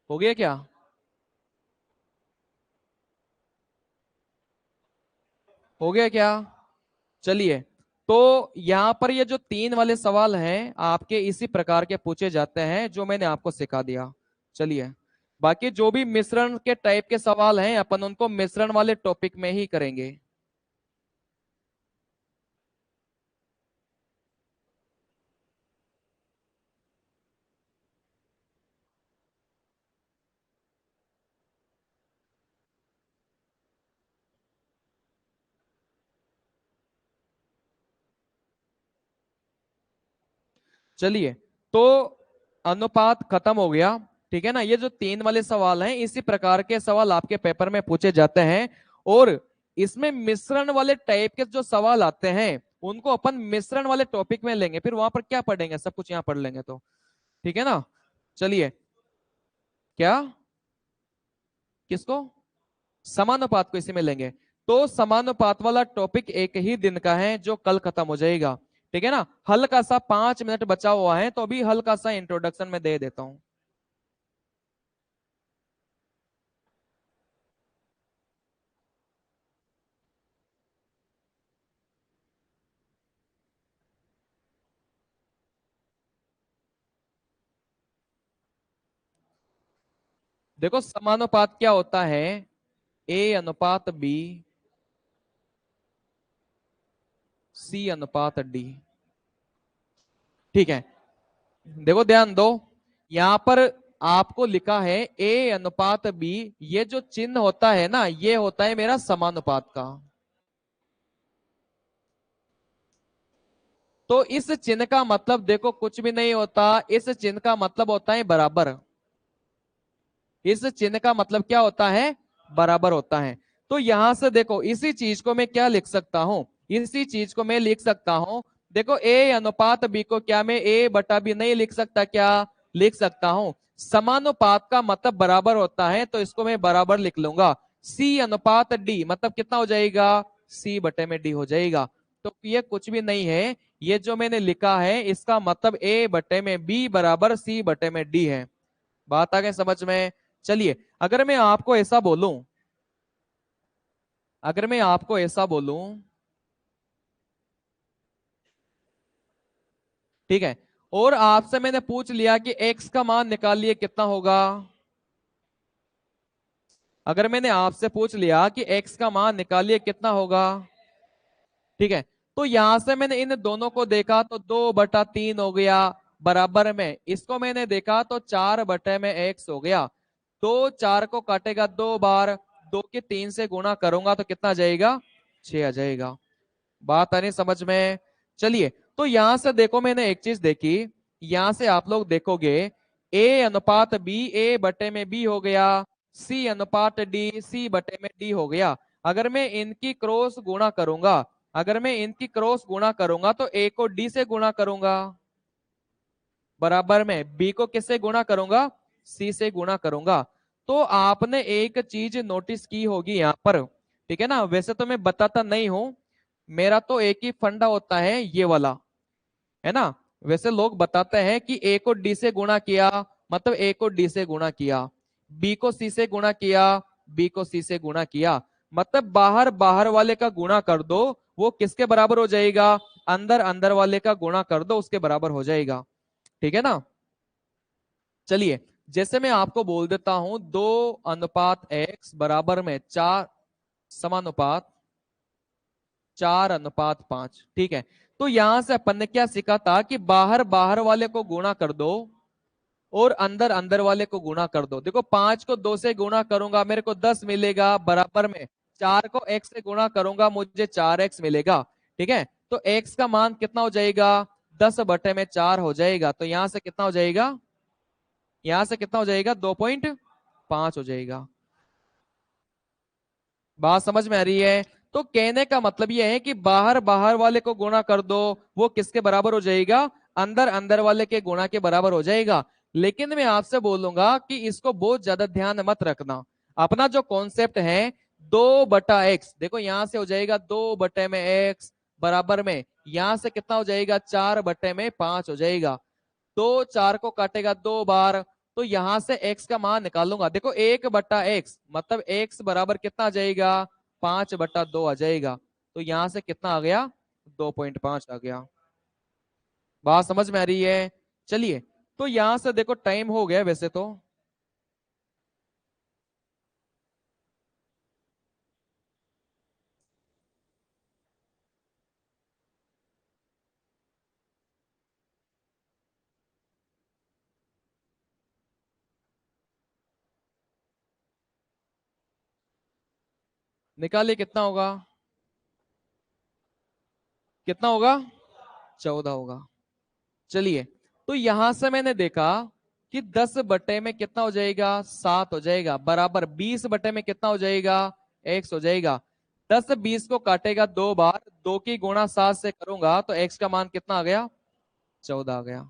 हो गया क्या? हो गया क्या? चलिए, तो यहां पर ये जो 3 वाले सवाल हैं आपके इसी प्रकार के पूछे जाते हैं जो मैंने आपको सिखा दिया। चलिए, बाकी जो भी मिश्रण के टाइप के सवाल हैं अपन उनको मिश्रण वाले टॉपिक में ही करेंगे। चलिए, तो अनुपात खत्म हो गया। ठीक है ना, ये जो 3 वाले सवाल हैं इसी प्रकार के सवाल आपके पेपर में पूछे जाते हैं। और इसमें मिश्रण वाले टाइप के जो सवाल आते हैं उनको अपन मिश्रण वाले टॉपिक में लेंगे, फिर वहां पर क्या पढ़ेंगे, सब कुछ यहाँ पढ़ लेंगे तो। ठीक है ना। चलिए, क्या, किसको? समानुपात को इसी में लेंगे। तो समानुपात वाला टॉपिक एक ही दिन का है जो कल खत्म हो जाएगा। ठीक है ना। हल्का सा 5 मिनट बचा हुआ है तो अभी हल्का सा इंट्रोडक्शन में दे देता हूं। देखो, समानुपात क्या होता है? ए अनुपात बी, सी अनुपात डी। ठीक है, देखो ध्यान दो, यहां पर आपको लिखा है ए अनुपात बी। ये जो चिन्ह होता है ना, ये होता है मेरा समानुपात का। तो इस चिन्ह का मतलब देखो कुछ भी नहीं होता, इस चिन्ह का मतलब होता है बराबर। इस चिन्ह का मतलब क्या होता है? बराबर होता है। तो यहां से देखो, इसी चीज को मैं क्या लिख सकता हूं? इसी चीज को मैं लिख सकता हूं। देखो, ए अनुपात बी को क्या मैं ए बटा बी नहीं लिख सकता? क्या लिख सकता हूं? समानुपात का मतलब बराबर होता है तो इसको मैं बराबर लिख लूंगा। सी अनुपात डी मतलब कितना हो जाएगा? सी बटे में डी हो जाएगा। तो ये कुछ भी नहीं है, ये जो मैंने लिखा है इसका मतलब ए बटे में बी बराबर सी बटे में डी है। बात आ गई समझ में? चलिए, अगर मैं आपको ऐसा बोलूं, अगर मैं आपको ऐसा बोलूं, ठीक है, और आपसे मैंने पूछ लिया कि x का मान निकालिए कितना होगा। अगर मैंने आपसे पूछ लिया कि x का मान निकालिए कितना होगा, ठीक है, तो यहां से मैंने इन दोनों को देखा तो 2/3 हो गया, बराबर में इसको मैंने देखा तो 4 बटे में x हो गया। तो 4 को काटेगा 2 बार, 2 के 3 से गुणा करूंगा तो कितना आ जाएगा? 6 आ जाएगा। बात आ रही समझ में? चलिए, तो यहां से देखो मैंने एक चीज देखी, यहां से आप लोग देखोगे ए अनुपात बी ए बटे में बी हो गया, सी अनुपात डी सी बटे में डी हो गया। अगर मैं इनकी क्रॉस गुणा करूंगा, अगर मैं इनकी क्रॉस गुणा करूंगा तो ए को डी से गुणा करूंगा, बराबर में बी को किससे गुणा करूंगा? सी से गुणा करूंगा। तो आपने एक चीज नोटिस की होगी यहां पर, ठीक है ना, वैसे तो मैं बताता नहीं हूं, मेरा तो एक ही फंडा होता है ये वाला, है ना। वैसे लोग बताते हैं कि ए को डी से गुणा किया मतलब ए को डी से गुणा किया, बी को सी से गुणा किया, बी को सी से गुणा किया, मतलब बाहर बाहर वाले का गुणा कर दो वो किसके बराबर हो जाएगा? अंदर अंदर वाले का गुणा कर दो उसके बराबर हो जाएगा। ठीक है ना। चलिए, जैसे मैं आपको बोल देता हूं 2:x बराबर में 4 समानुपात 4:5। ठीक है, तो यहां से अपन ने क्या सीखा था कि बाहर बाहर वाले को गुणा कर दो और अंदर अंदर वाले को गुणा कर दो। देखो, 5 को 2 से गुणा करूंगा मेरे को 10 मिलेगा, बराबर में 4 को x से गुणा करूंगा मुझे 4x मिलेगा। ठीक है, तो x का मान कितना हो जाएगा? 10/4 हो जाएगा। तो यहां से कितना हो जाएगा? यहां से कितना हो जाएगा? 2.5 हो जाएगा। बात समझ में आ रही है? तो कहने का मतलब यह है कि बाहर बाहर वाले को गुणा कर दो वो किसके बराबर हो जाएगा? अंदर अंदर वाले के गुणा के बराबर हो जाएगा। लेकिन मैं आपसे बोलूंगा कि इसको बहुत ज्यादा ध्यान मत रखना। अपना जो कॉन्सेप्ट है 2/x, देखो यहां से हो जाएगा 2 में x, बराबर में यहां से कितना हो जाएगा? 4/5 हो जाएगा। 2 4 को काटेगा 2 बार, तो यहां से x का मान निकालूंगा। देखो 1/x मतलब x बराबर कितना आ जाएगा, 5/2 आ जाएगा। तो यहां से कितना आ गया, 2.5 आ गया। बात समझ में आ रही है? चलिए, तो यहां से देखो टाइम हो गया वैसे तो। निकालिए कितना होगा, कितना होगा, 14 होगा। चलिए, तो यहां से मैंने देखा कि 10 बटे में कितना हो जाएगा, 7 हो जाएगा, बराबर 20 बटे में कितना हो जाएगा, x हो जाएगा। 10 20 को काटेगा 2 बार, 2 की गुणा 7 से करूंगा तो x का मान कितना आ गया, 14 आ गया।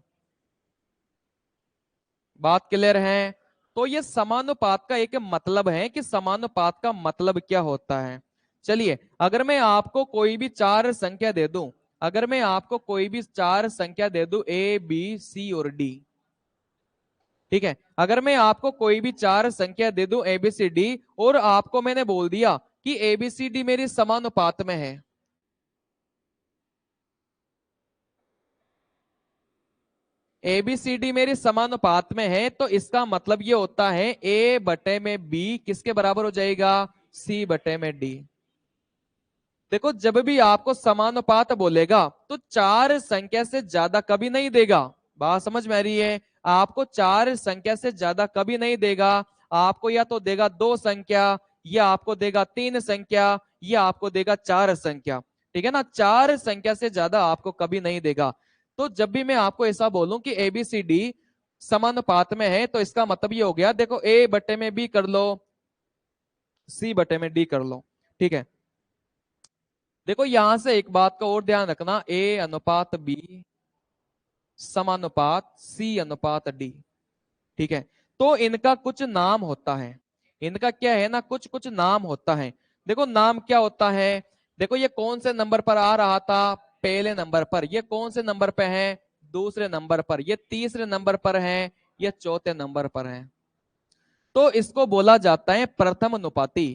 बात क्लियर है? तो ये समानुपात का एक मतलब है कि समानुपात का मतलब क्या होता है। चलिए, अगर मैं आपको कोई भी चार संख्या दे दूं, अगर मैं आपको कोई भी चार संख्या दे दूं ए बी सी और डी, ठीक है, अगर मैं आपको कोई भी चार संख्या दे दूं एबीसीडी और आपको मैंने बोल दिया कि एबीसीडी मेरी समानुपात में है, एबीसीडी मेरी समानुपात में है, तो इसका मतलब ये होता है ए बटे में बी किसके बराबर हो जाएगा, सी बटे में डी। देखो जब भी आपको समानुपात बोलेगा तो चार संख्या से ज्यादा कभी नहीं देगा। बात समझ में आ रही है? आपको चार संख्या से ज्यादा कभी नहीं देगा। आपको या तो देगा दो संख्या, या आपको देगा तीन संख्या, या आपको देगा चार संख्या। ठीक है ना, चार संख्या से ज्यादा आपको कभी नहीं देगा। तो जब भी मैं आपको ऐसा बोलूं कि एबीसीडी समानुपात में है, तो इसका मतलब ये हो गया, देखो ए बटे में बी कर लो, सी बटे में डी कर लो। ठीक है, देखो यहां से एक बात का और ध्यान रखना, ए अनुपात बी समानुपात सी अनुपात डी। ठीक है, तो इनका कुछ नाम होता है, इनका क्या है ना, कुछ कुछ नाम होता है। देखो नाम क्या होता है, देखो ये कौन से नंबर पर आ रहा था, पहले नंबर पर, ये कौन से नंबर पे है, दूसरे नंबर पर, ये तीसरे नंबर पर है, ये चौथे नंबर पर है। तो इसको बोला जाता है प्रथम अनुपाती।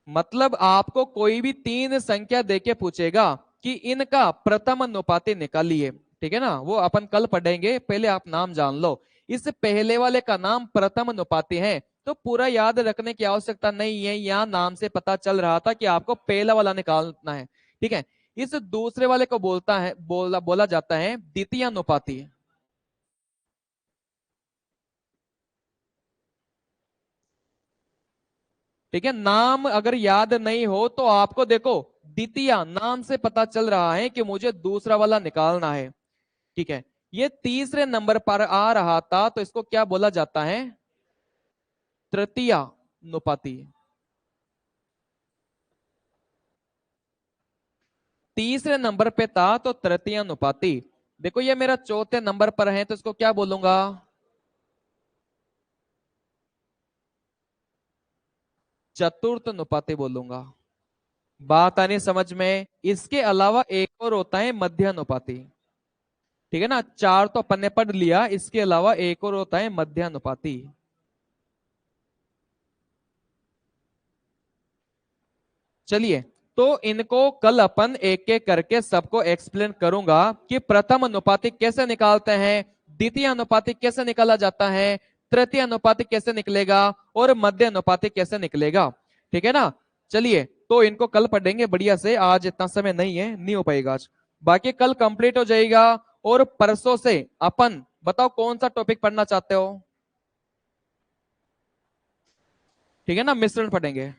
मतलब आपको कोई भी तीन संख्या देके पूछेगा कि इनका प्रथम अनुपाती निकालिए, ठीक है ना, वो अपन कल पढ़ेंगे, पहले आप नाम जान लो। इस पहले वाले का नाम प्रथम अनुपाती है, तो पूरा याद रखने की आवश्यकता नहीं है, यहाँ नाम से पता चल रहा था कि आपको पहला वाला निकालना है। ठीक है, इस दूसरे वाले को बोला जाता है द्वितीय अनुपाती। ठीक है, नाम अगर याद नहीं हो तो आपको देखो द्वितीय नाम से पता चल रहा है कि मुझे दूसरा वाला निकालना है। ठीक है, ये तीसरे नंबर पर आ रहा था, तो इसको क्या बोला जाता है, तृतीय अनुपाती। तीसरे नंबर पे था तो तृतीय अनुपाती। देखो ये मेरा चौथे नंबर पर है, तो इसको क्या बोलूंगा, चतुर्थ अनुपाती बोलूंगा। बात आनी समझ में? इसके अलावा एक और होता है मध्य अनुपाती। ठीक है ना, चार तो अपन ने पढ़ लिया, इसके अलावा एक और होता है मध्य अनुपाती। चलिए, तो इनको कल अपन एक एक करके सबको एक्सप्लेन करूंगा कि प्रथम अनुपाती कैसे निकालते हैं, द्वितीय अनुपाती कैसे निकाला जाता है, तृतीय अनुपाती कैसे निकलेगा, और मध्य अनुपाती कैसे निकलेगा। ठीक है ना, चलिए, तो इनको कल पढ़ेंगे बढ़िया से, आज इतना समय नहीं है, नहीं हो पाएगा आज। बाकी कल कंप्लीट हो जाएगा, और परसों से अपन बताओ कौन सा टॉपिक पढ़ना चाहते हो। ठीक है ना, मिश्रण पढ़ेंगे।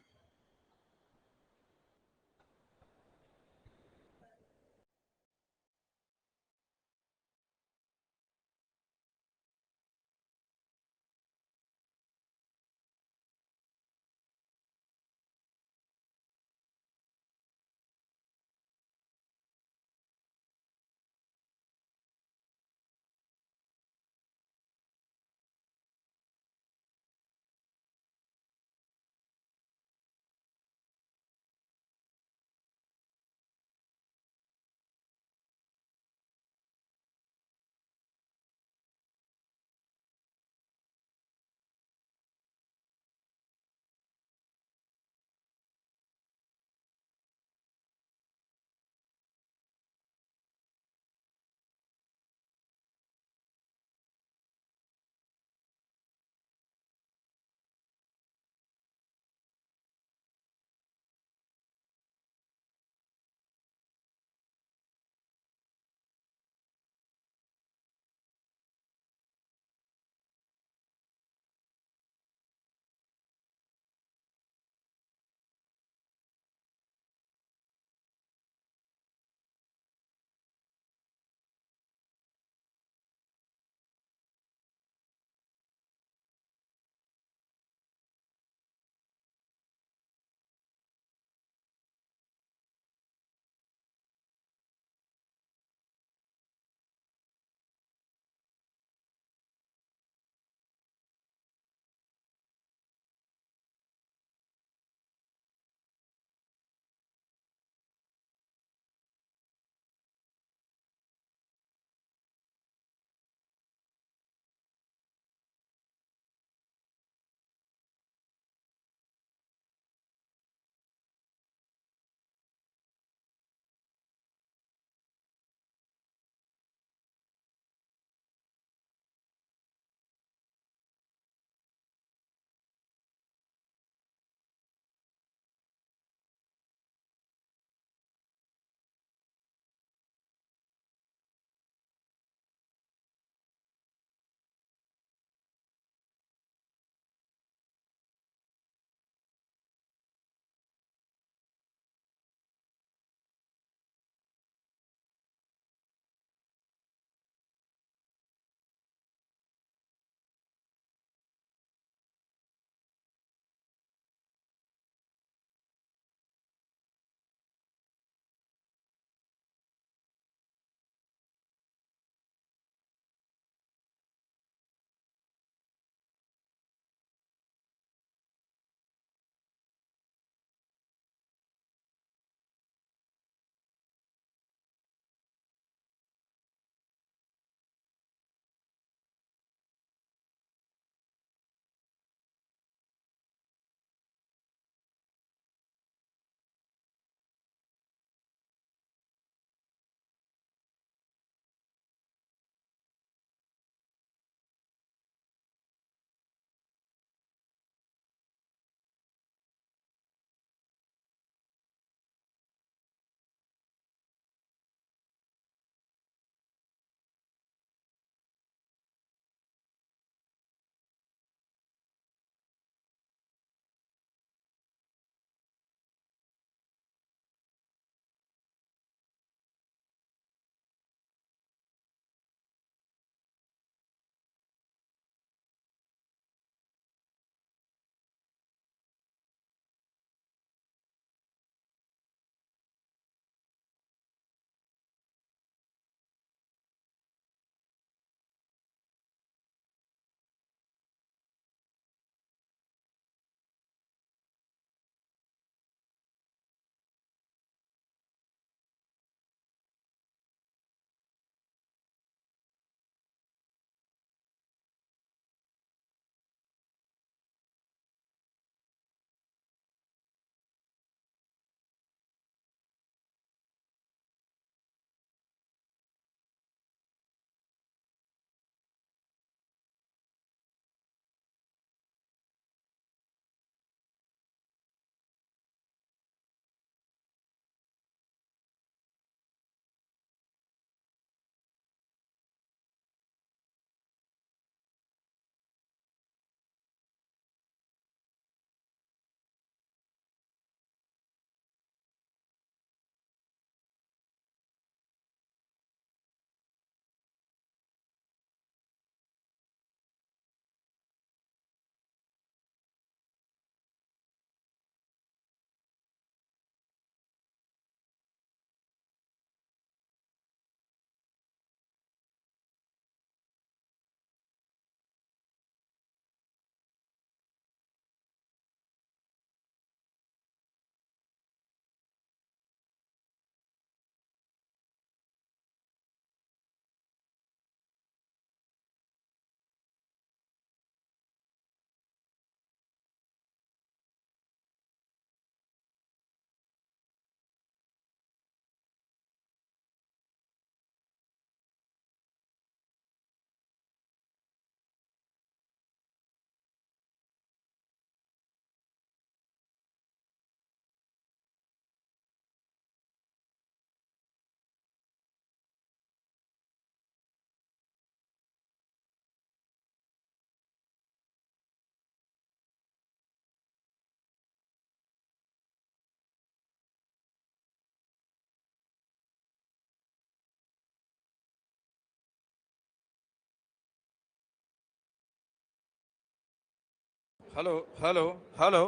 Hello hello hello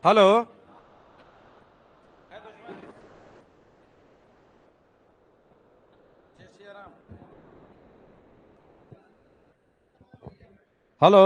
hello hello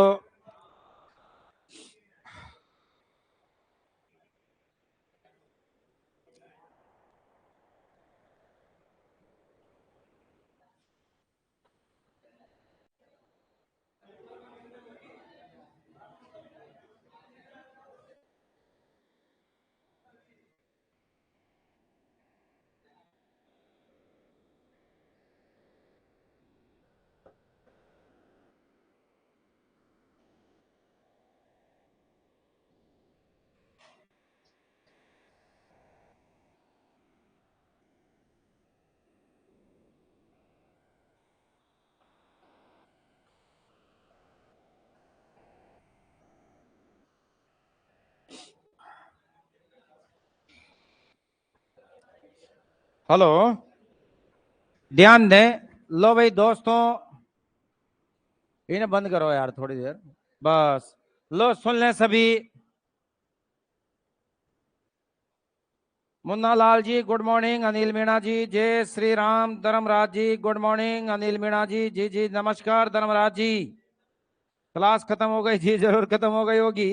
hello ध्यान दें। लो भाई दोस्तों, इन्हें बंद करो यार थोड़ी देर बस। लो सुन लें सभी। Munna Lal ji good morning. अनिल मीणा जी जय श्री राम। धर्मराज जी गुड मॉर्निंग। अनिल मीणा जी जी जी नमस्कार। धर्मराज जी क्लास खत्म हो गई जी, जरूर खत्म हो गई होगी।